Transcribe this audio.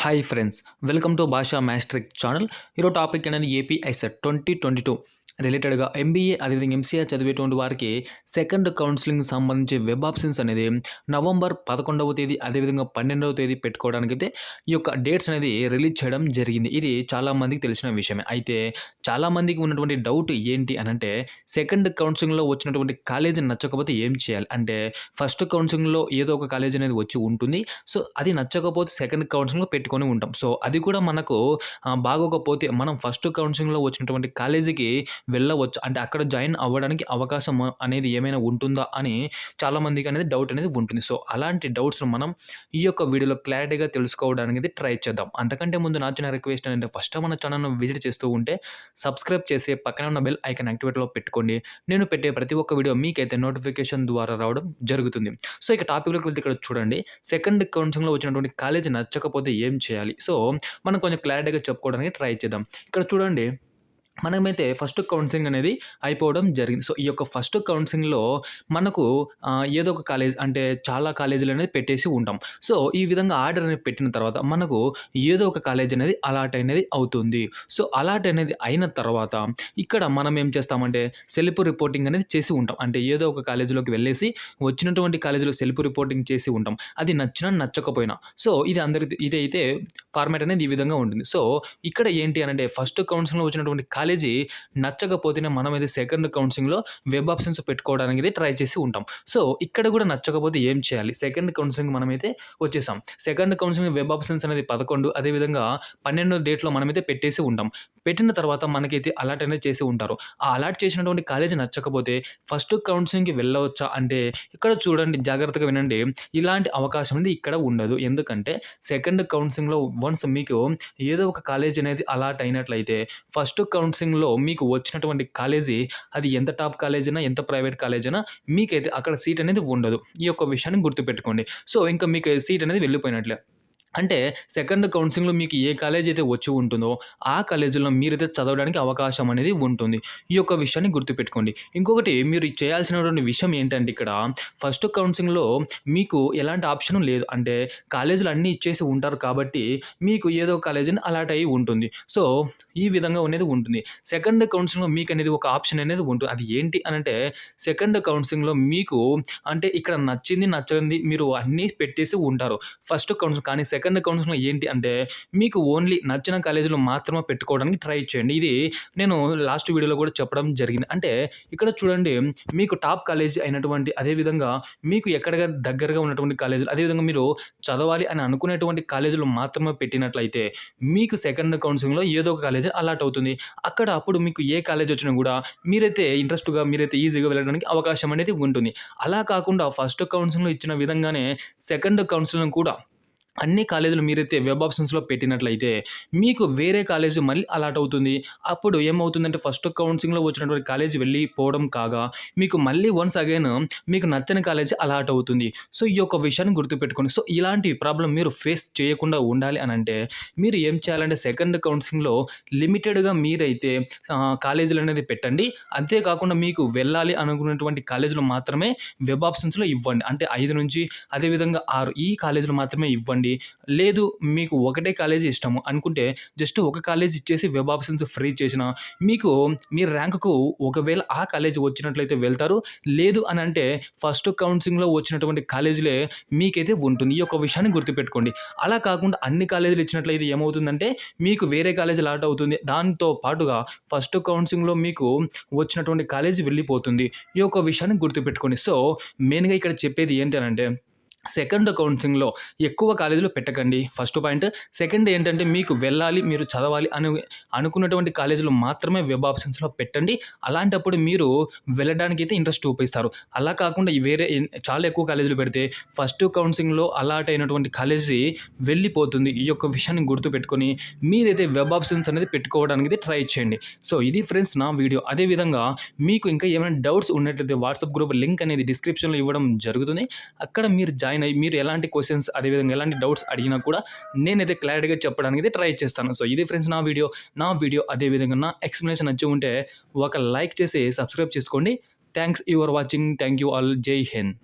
Hi friends, welcome to భాషా మ్యాస్ట్రిక్ channel. ఈరోజు topic ఏంటంటే ఏపీ ఐసెట్ 2022 రిలేటెడ్గా ఎంబీఏ అదేవిధంగా ఎంసీఏ చదివేటువంటి వారికి సెకండ్ కౌన్సిలింగ్ సంబంధించి వెబ్ ఆప్షన్స్ అనేది నవంబర్ 11వ తేదీ అదేవిధంగా 12వ తేదీ పెట్టుకోవడానికైతే ఈ యొక్క డేట్స్ అనేది రిలీజ్ చేయడం జరిగింది. ఇది చాలామందికి తెలిసిన విషయమే. అయితే చాలామందికి ఉన్నటువంటి డౌట్ ఏంటి అని అంటే, సెకండ్ కౌన్సిలింగ్లో వచ్చినటువంటి కాలేజీ నచ్చకపోతే ఏం చేయాలి అంటే, ఫస్ట్ కౌన్సిలింగ్లో ఏదో ఒక కాలేజ్ అనేది వచ్చి ఉంటుంది. సో అది నచ్చకపోతే సెకండ్ కౌన్సిలింగ్లో పెట్టుకొని ఉంటాం. సో అది కూడా మనకు బాగోకపోతే మనం ఫస్ట్ కౌన్సిలింగ్లో వచ్చినటువంటి కాలేజీకి వెళ్ళవచ్చు. అంటే అక్కడ జాయిన్ అవ్వడానికి అవకాశం అనేది ఏమైనా ఉంటుందా అని చాలామందికి అనేది డౌట్ అనేది ఉంటుంది. సో అలాంటి డౌట్స్ను మనం ఈ యొక్క వీడియోలో క్లారిటీగా తెలుసుకోవడానికి అయితే ట్రై చేద్దాం. అంతకంటే ముందు నా చిన్న రిక్వెస్ట్ ఏంటంటే, ఫస్ట్ మన ఛానల్ను విజిట్ చేస్తూ ఉంటే సబ్స్క్రైబ్ చేసి పక్కన ఉన్న బెల్ ఐకాన్ యాక్టివేట్లో పెట్టుకోండి. నేను పెట్టే ప్రతి ఒక్క వీడియో మీకైతే నోటిఫికేషన్ ద్వారా రావడం జరుగుతుంది. సో ఇక టాపిక్లోకి వెళ్తే ఇక్కడ చూడండి, సెకండ్ కౌన్సిలింగ్లో వచ్చినటువంటి కాలేజీ నచ్చకపోతే ఏం చేయాలి? సో మనం కొంచెం క్లారిటీగా చెప్పుకోవడానికి ట్రై చేద్దాం. ఇక్కడ చూడండి, మనమైతే ఫస్ట్ కౌన్సిలింగ్ అనేది అయిపోవడం జరిగింది. సో ఈ యొక్క ఫస్ట్ కౌన్సిలింగ్లో మనకు ఏదో ఒక కాలేజ్ అంటే చాలా కాలేజీలు అనేది పెట్టేసి ఉంటాం. సో ఈ విధంగా ఆర్డర్ అనేది పెట్టిన తర్వాత మనకు ఏదో ఒక కాలేజ్ అనేది అలాట్ అనేది అవుతుంది. సో అలాట్ అనేది అయిన తర్వాత ఇక్కడ మనం ఏం చేస్తామంటే సెల్ఫ్ రిపోర్టింగ్ అనేది చేసి ఉంటాం. అంటే ఏదో ఒక కాలేజీలోకి వెళ్ళేసి వచ్చినటువంటి కాలేజీలో సెల్ఫ్ రిపోర్టింగ్ చేసి ఉంటాం. అది నచ్చినా నచ్చకపోయినా. సో ఇది అందరికి ఇదైతే ఫార్మాట్ అనేది ఈ విధంగా ఉంటుంది. సో ఇక్కడ ఏంటి అనంటే, ఫస్ట్ కౌన్సిలింగ్లో వచ్చినటువంటి కాలేజీ నచ్చకపోతేనే మనమైతే సెకండ్ కౌన్సిలింగ్లో వెబ్ ఆప్షన్స్ పెట్టుకోవడానికి అయితే ట్రై చేసి ఉంటాం. సో ఇక్కడ కూడా నచ్చకపోతే ఏం చేయాలి? సెకండ్ కౌన్సిలింగ్ మనమైతే వచ్చేసాం. సెకండ్ కౌన్సిలింగ్ వెబ్ ఆప్షన్స్ అనేది 11 అదేవిధంగా 12 డేట్లో మనమైతే పెట్టేసి ఉంటాం. పెట్టిన తర్వాత మనకైతే అలాట్ అనేది చేసి ఉంటారు. ఆ అలాట్ చేసినటువంటి కాలేజీ నచ్చకపోతే ఫస్ట్ కౌన్సిలింగ్కి వెళ్ళవచ్చా అంటే, ఇక్కడ చూడండి, జాగ్రత్తగా వినండి, ఇలాంటి అవకాశం అనేది ఇక్కడ ఉండదు. ఎందుకంటే సెకండ్ కౌన్సిలింగ్లో వన్స్ మీకు ఏదో ఒక కాలేజ్ అనేది అలాట్ అయినట్లయితే ఫస్ట్ కౌన్సిలింగ్లో మీకు వచ్చినటువంటి కాలేజీ అది ఎంత టాప్ కాలేజ్ అయినా ఎంత ప్రైవేట్ కాలేజ్ అయినా మీకైతే అక్కడ సీట్ అనేది ఉండదు. ఈ యొక్క విషయాన్ని గుర్తుపెట్టుకోండి. సో ఇంకా మీకు సీట్ అనేది వెళ్ళిపోయినట్లే. అంటే సెకండ్ కౌన్సిలింగ్లో మీకు ఏ కాలేజ్ అయితే వచ్చి ఉంటుందో ఆ కాలేజీలో మీరైతే చదవడానికి అవకాశం అనేది ఉంటుంది. ఈ యొక్క విషయాన్ని గుర్తుపెట్టుకోండి. ఇంకొకటి మీరు చేయాల్సినటువంటి విషయం ఏంటంటే, ఇక్కడ ఫస్ట్ కౌన్సిలింగ్లో మీకు ఎలాంటి ఆప్షన్ లేదు. అంటే కాలేజీలు అన్నీ ఇచ్చేసి ఉంటారు కాబట్టి మీకు ఏదో కాలేజీని అలాట్ అయ్యి ఉంటుంది. సో ఈ విధంగా అనేది ఉంటుంది. సెకండ్ కౌన్సిలింగ్లో మీకు అనేది ఒక ఆప్షన్ అనేది ఉంటుంది. అది ఏంటి అనంటే, సెకండ్ కౌన్సిలింగ్లో మీకు అంటే ఇక్కడ నచ్చింది నచ్చంది మీరు అన్నీ పెట్టేసి ఉంటారు ఫస్ట్ కౌన్సిలింగ్. కానీ సెకండ్ కౌన్సిలింగ్లో ఏంటి అంటే, మీకు ఓన్లీ నచ్చిన కాలేజీలో మాత్రమే పెట్టుకోవడానికి ట్రై చేయండి. ఇది నేను లాస్ట్ వీడియోలో కూడా చెప్పడం జరిగింది. అంటే ఇక్కడ చూడండి, మీకు టాప్ కాలేజీ అయినటువంటి అదేవిధంగా మీకు ఎక్కడ దగ్గరగా ఉన్నటువంటి కాలేజీలు అదేవిధంగా మీరు చదవాలి అని అనుకునేటువంటి కాలేజీలు మాత్రమే పెట్టినట్లయితే మీకు సెకండ్ కౌన్సిలింగ్లో ఏదో ఒక కాలేజీ అలాట్ అవుతుంది. అక్కడ అప్పుడు మీకు ఏ కాలేజ్ వచ్చినా కూడా మీరైతే ఇంట్రెస్ట్గా మీరైతే ఈజీగా వెళ్ళడానికి అవకాశం అనేది ఉంటుంది. అలా కాకుండా ఫస్ట్ కౌన్సిలింగ్లో ఇచ్చిన విధంగానే సెకండ్ కౌన్సిలింగ్ కూడా అన్ని కాలేజీలు మీరైతే వెబ్ ఆప్షన్స్లో పెట్టినట్లయితే మీకు వేరే కాలేజీ మళ్ళీ అలాట్ అవుతుంది. అప్పుడు ఏమవుతుందంటే, ఫస్ట్ కౌన్సిలింగ్లో వచ్చినటువంటి కాలేజీ వెళ్ళిపోవడం కాగా మీకు మళ్ళీ వన్స్ అగైన్ మీకు నచ్చని కాలేజీ అలాట్ అవుతుంది. సో ఈ యొక్క విషయాన్ని గుర్తుపెట్టుకోండి. సో ఇలాంటి ప్రాబ్లం మీరు ఫేస్ చేయకుండా ఉండాలి అని అంటే మీరు ఏం చేయాలంటే, సెకండ్ కౌన్సిలింగ్లో లిమిటెడ్గా మీరైతే కాలేజీలు అనేది పెట్టండి. అంతేకాకుండా మీకు వెళ్ళాలి అనుకున్నటువంటి కాలేజీలు మాత్రమే వెబ్ ఆప్షన్స్లో ఇవ్వండి. అంటే 5 నుంచి అదేవిధంగా 6 ఈ కాలేజీలు మాత్రమే ఇవ్వండి. లేదు మీకు ఒకటే కాలేజీ ఇష్టము అనుకుంటే జస్ట్ ఒక కాలేజ్ ఇచ్చేసి వెబ్ ఆప్షన్స్ ఫ్రీ చేసినా మీకు మీ ర్యాంకుకు ఒకవేళ ఆ కాలేజీ వచ్చినట్లయితే వెళ్తారు. లేదు అని అంటే ఫస్ట్ కౌన్సిలింగ్లో వచ్చినటువంటి కాలేజీలే మీకైతే ఉంటుంది. ఈ యొక్క విషయాన్ని గుర్తుపెట్టుకోండి. అలా కాకుండా అన్ని కాలేజీలు ఇచ్చినట్లయితే ఏమవుతుందంటే, మీకు వేరే కాలేజీ లాట్ అవుతుంది. దాంతో పాటుగా ఫస్ట్ కౌన్సిలింగ్లో మీకు వచ్చినటువంటి కాలేజీ వెళ్ళిపోతుంది. ఈ యొక్క విషయాన్ని గుర్తుపెట్టుకోండి. సో మెయిన్గా ఇక్కడ చెప్పేది ఏంటి అనంటే, సెకండ్ కౌన్సిలింగ్లో ఎక్కువ కాలేజీలు పెట్టకండి, ఫస్ట్ పాయింట్. సెకండ్ ఏంటంటే, మీకు వెళ్ళాలి మీరు చదవాలి అనుకున్నటువంటి కాలేజీలు మాత్రమే వెబ్ ఆప్షన్స్లో పెట్టండి. అలాంటప్పుడు మీరు వెళ్ళడానికి అయితే ఇంట్రెస్ట్ చూపిస్తారు. అలా కాకుండా వేరే చాలా ఎక్కువ కాలేజీలు పెడితే ఫస్ట్ కౌన్సిలింగ్లో అలాట్ అయినటువంటి కాలేజీ వెళ్ళిపోతుంది. ఈ యొక్క విషయాన్ని గుర్తుపెట్టుకొని మీరైతే వెబ్ ఆప్షన్స్ అనేది పెట్టుకోవడానికి ట్రై చేయండి. సో ఇది ఫ్రెండ్స్ నా వీడియో. అదేవిధంగా మీకు ఇంకా ఏమైనా డౌట్స్ ఉన్నట్లయితే వాట్సాప్ గ్రూప్ లింక్ అనేది డిస్క్రిప్షన్లో ఇవ్వడం జరుగుతుంది. అక్కడ మీరు జాయిన్ అయ్యి మీరు ఎలాంటి క్వశ్చన్స్ అదేవిధంగా ఎలాంటి డౌట్స్ అడిగినా కూడా నేనైతే క్లారిటీగా చెప్పడానికి అయితే ట్రై చేస్తాను. సో ఇది ఫ్రెండ్స్ నా వీడియో అదేవిధంగా నా ఎక్స్ప్లెనేషన్ నచ్చి ఉంటే ఒక లైక్ చేసి సబ్స్క్రైబ్ చేసుకోండి. Thanks you for watching. Thank you all. జై హింద్.